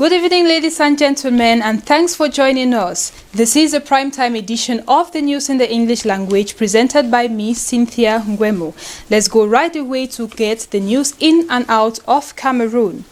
Good evening, ladies and gentlemen, and thanks for joining us. This is a primetime edition of the news in the English language presented by me, Cynthia Ngwemo. Let's go right away to get the news in and out of Cameroon.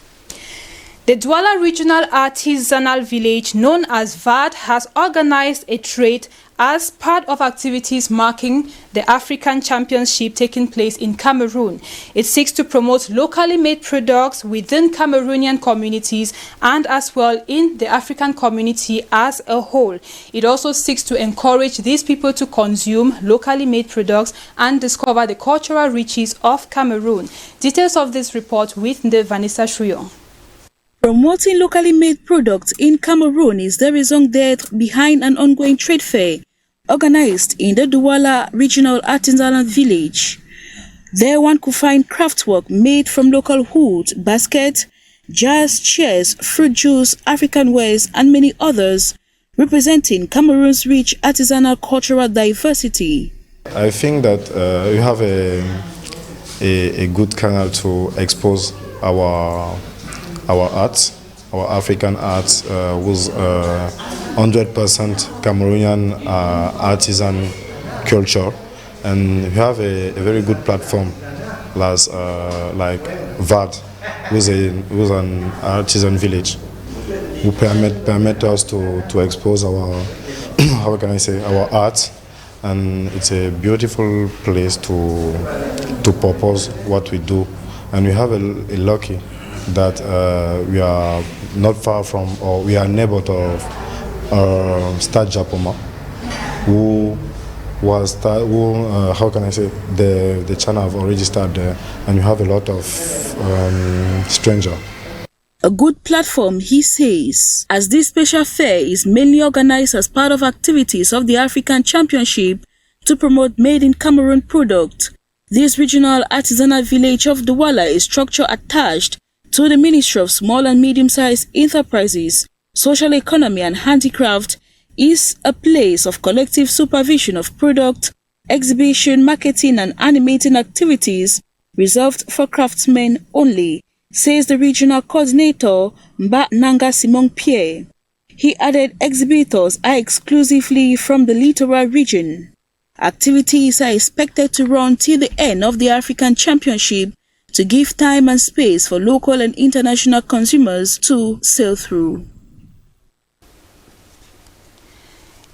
The Douala Regional Artisanal Village, known as VAD, has organized a trade as part of activities marking the African Championship taking place in Cameroon. It seeks to promote locally made products within Cameroonian communities and as well in the African community as a whole. It also seeks to encourage these people to consume locally made products and discover the cultural riches of Cameroon. Details of this report with Vanessa Shuyon. Promoting locally made products in Cameroon is the reason behind an ongoing trade fair organized in the Douala Regional Artisanal Village. There one could find craftwork made from local wood, baskets, jars, chairs, fruit juice, African wares, and many others, representing Cameroon's rich artisanal cultural diversity. I think that we have a good canal to expose our arts, our African arts, with 100% Cameroonian artisan culture, and we have a very good platform like VAD, with an artisan village, who permit us to expose our how can I say, our art, and it's a beautiful place to propose what we do, and we have a lucky that we are not far from, or we are neighbor of Stade Japoma, how can I say, the channel have already started there, and you have a lot of strangers. A good platform, he says, as this special fair is mainly organized as part of activities of the African Championship to promote made in Cameroon products. This regional artisanal village of Douala is structure attached to the Ministry of Small and Medium-Sized Enterprises, Social Economy and Handicraft, is a place of collective supervision of product, exhibition, marketing and animating activities reserved for craftsmen only, says the regional coordinator Mba Nanga Simon Pierre. He added exhibitors are exclusively from the littoral region. Activities are expected to run till the end of the African Championship to give time and space for local and international consumers to sail through.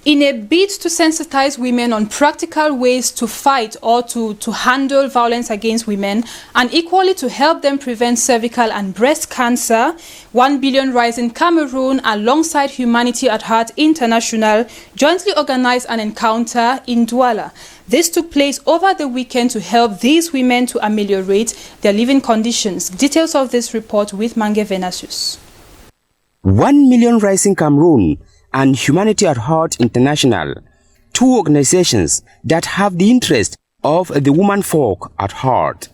In a bid to sensitize women on practical ways to fight or to handle violence against women, and equally to help them prevent cervical and breast cancer, 1 Billion Rising Cameroon alongside Humanity at Heart International jointly organized an encounter in Douala. This took place over the weekend to help these women to ameliorate their living conditions. Details of this report with Mange Venasius. 1 Million Rising Cameroon and Humanity at Heart International, two organizations that have the interest of the woman folk at heart.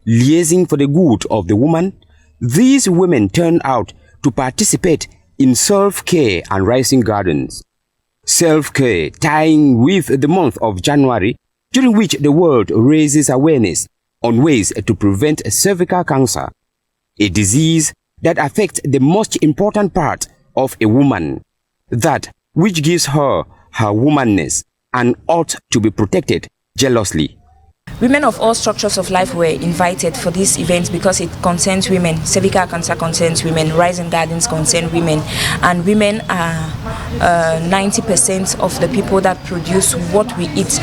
Liaising for the good of the woman, these women turned out to participate in self-care and rising gardens. Self-care tying with the month of January, during which the world raises awareness on ways to prevent cervical cancer, a disease that affects the most important part of a woman, that which gives her womanness and ought to be protected jealously. Women of all structures of life were invited for this event because it concerns women. Cervical cancer concerns women, Rising Gardens concern women, and women are 90% of the people that produce what we eat.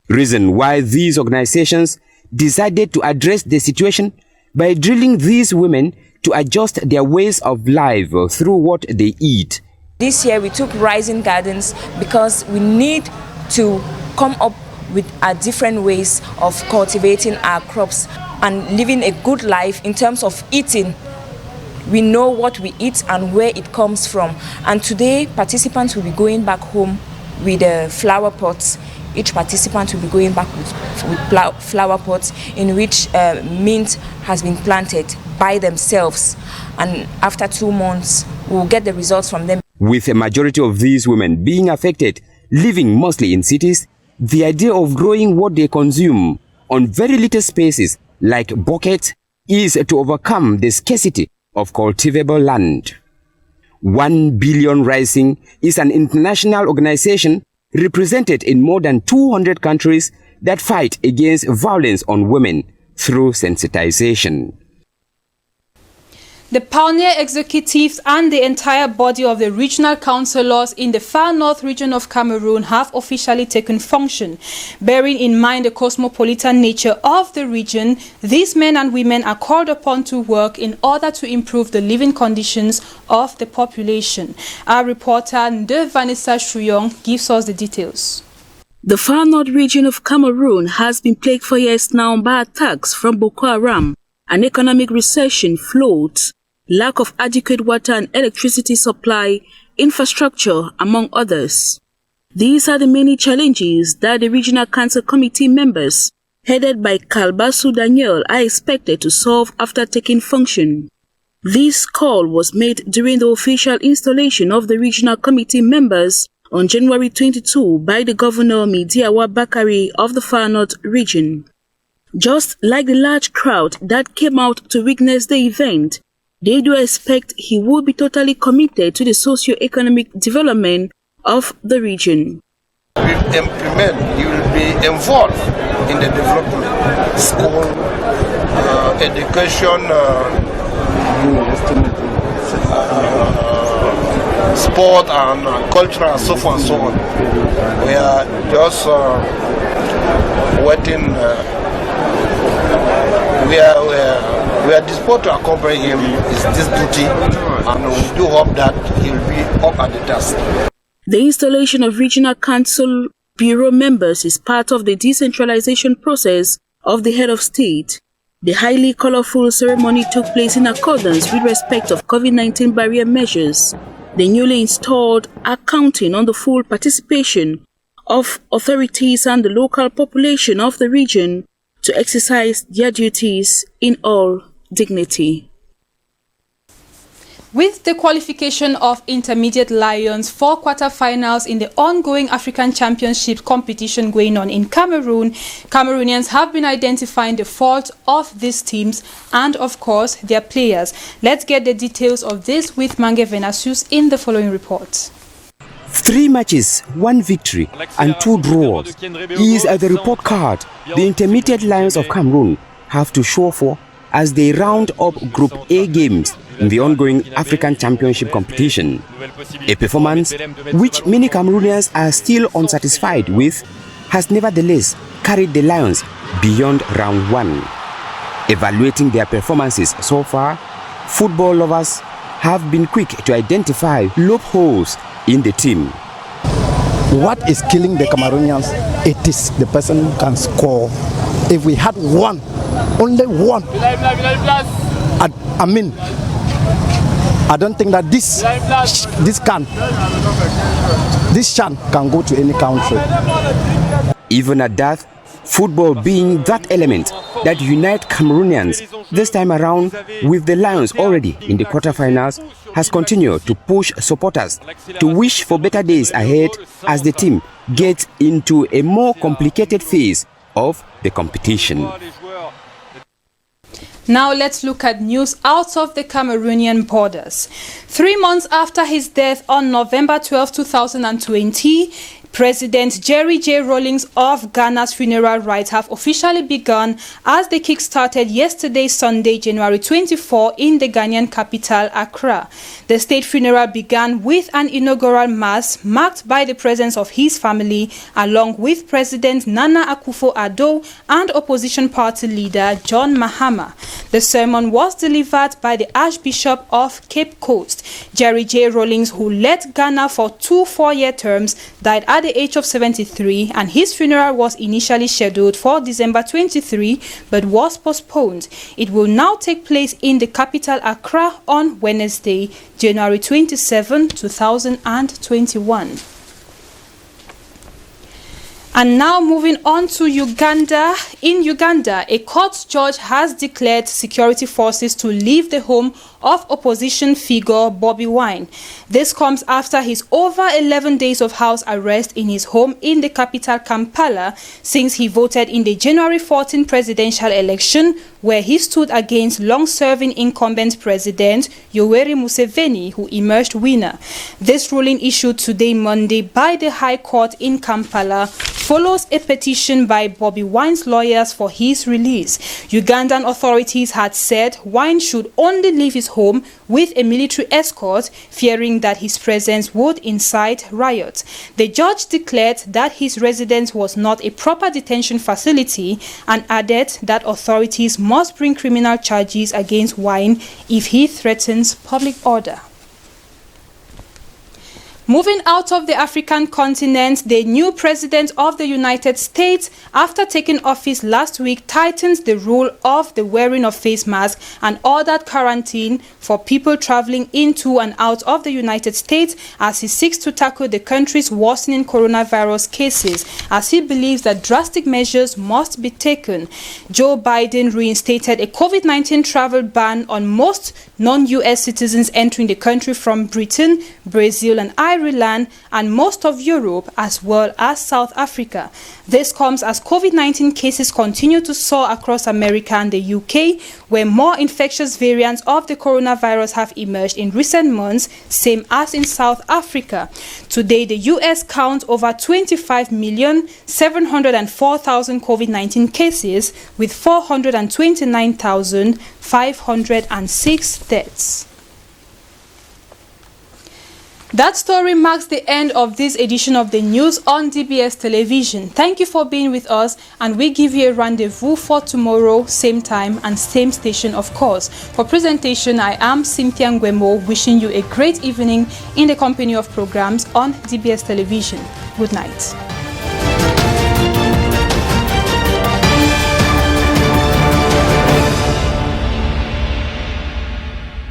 Reason why these organizations decided to address the situation by drilling these women to adjust their ways of life through what they eat. This year we took Rising Gardens because we need to come up with different ways of cultivating our crops and living a good life in terms of eating. We know what we eat and where it comes from. And today participants will be going back home with flower pots. Each participant will be going back with flower pots in which mint has been planted by themselves. And after 2 months, we'll get the results from them. With a majority of these women being affected, living mostly in cities, the idea of growing what they consume on very little spaces like buckets is to overcome the scarcity of cultivable land. 1 Billion Rising is an international organization represented in more than 200 countries that fight against violence on women through sensitization. The pioneer executives and the entire body of the regional councillors in the far north region of Cameroon have officially taken function. Bearing in mind the cosmopolitan nature of the region, these men and women are called upon to work in order to improve the living conditions of the population. Our reporter Nde Vanessa Shuyong gives us the details. The far north region of Cameroon has been plagued for years now by attacks from Boko Haram. An economic recession, floods, lack of adequate water and electricity supply, infrastructure, among others. These are the many challenges that the Regional Council Committee members, headed by Kalbasu Daniel, are expected to solve after taking function. This call was made during the official installation of the Regional Committee members on January 22 by the Governor Midiawa Bakari of the Far North region. Just like the large crowd that came out to witness the event, they do expect he will be totally committed to the socio-economic development of the region. He will be involved in the development, school, education, sport and culture and so forth and so on. We are just waiting. We are disposed to accompany him in this duty, and we do hope that he will be up at the task. The installation of Regional Council Bureau members is part of the decentralization process of the head of state. The highly colorful ceremony took place in accordance with respect of COVID-19 barrier measures. The newly installed are counting on the full participation of authorities and the local population of the region to exercise their duties in all dignity. With the qualification of intermediate Lions for quarterfinals in the ongoing African Championship competition going on in Cameroon, Cameroonians have been identifying the faults of these teams and, of course, their players. Let's get the details of this with Mange Venasius in the following report. 3 matches, 1 victory and 2 draws is the report card the intermediate Lions of Cameroon have to show for as they round up Group A games in the ongoing African Championship competition. A performance which many Cameroonians are still unsatisfied with has nevertheless carried the Lions beyond round 1. Evaluating their performances so far, football lovers have been quick to identify loopholes in the team. What is killing the Cameroonians? It is the person who can score. If we had one, only one, I don't think that this chant can go to any country. Even at that, football being that element that unite Cameroonians this time around, with the Lions already in the quarterfinals, has continued to push supporters to wish for better days ahead as the team gets into a more complicated phase of the competition. Now let's look at news out of the Cameroonian borders. 3 months after his death on November 12, 2020, President Jerry J. Rawlings of Ghana's funeral rites have officially begun as they kick-started yesterday, Sunday, January 24, in the Ghanaian capital, Accra. The state funeral began with an inaugural mass marked by the presence of his family, along with President Nana Akufo-Addo and opposition party leader John Mahama. The sermon was delivered by the Archbishop of Cape Coast. Jerry J. Rawlings, who led Ghana for 2 4-year terms, died at the age of 73, and his funeral was initially scheduled for December 23 but was postponed. It will now take place in the capital Accra on Wednesday, January 27, 2021. And now moving on to Uganda. In Uganda, a court judge has declared security forces to leave the home of opposition figure Bobi Wine. This comes after his over 11 days of house arrest in his home in the capital Kampala since he voted in the January 14 presidential election, where he stood against long-serving incumbent president Yoweri Museveni, who emerged winner. This ruling, issued today Monday by the High Court in Kampala, follows a petition by Bobi Wine's lawyers for his release. Ugandan authorities had said Wine should only leave his home with a military escort, fearing that his presence would incite riots. The judge declared that his residence was not a proper detention facility and added that authorities must bring criminal charges against Wine if he threatens public order. Moving out of the African continent, the new president of the United States, after taking office last week, tightens the rule of the wearing of face masks and ordered quarantine for people traveling into and out of the United States as he seeks to tackle the country's worsening coronavirus cases, as he believes that drastic measures must be taken. Joe Biden reinstated a COVID-19 travel ban on most non-US citizens entering the country from Britain, Brazil and Ireland, and most of Europe, as well as South Africa. This comes as COVID-19 cases continue to soar across America and the UK, where more infectious variants of the coronavirus have emerged in recent months, same as in South Africa. Today, the US counts over 25,704,000 COVID-19 cases, with 429,506 deaths. That story marks the end of this edition of the news on DBS Television. Thank you for being with us, and we give you a rendezvous for tomorrow, same time and same station, of course. For presentation, I am Cynthia Ngwemo, wishing you a great evening in the company of programs on DBS Television. Good night.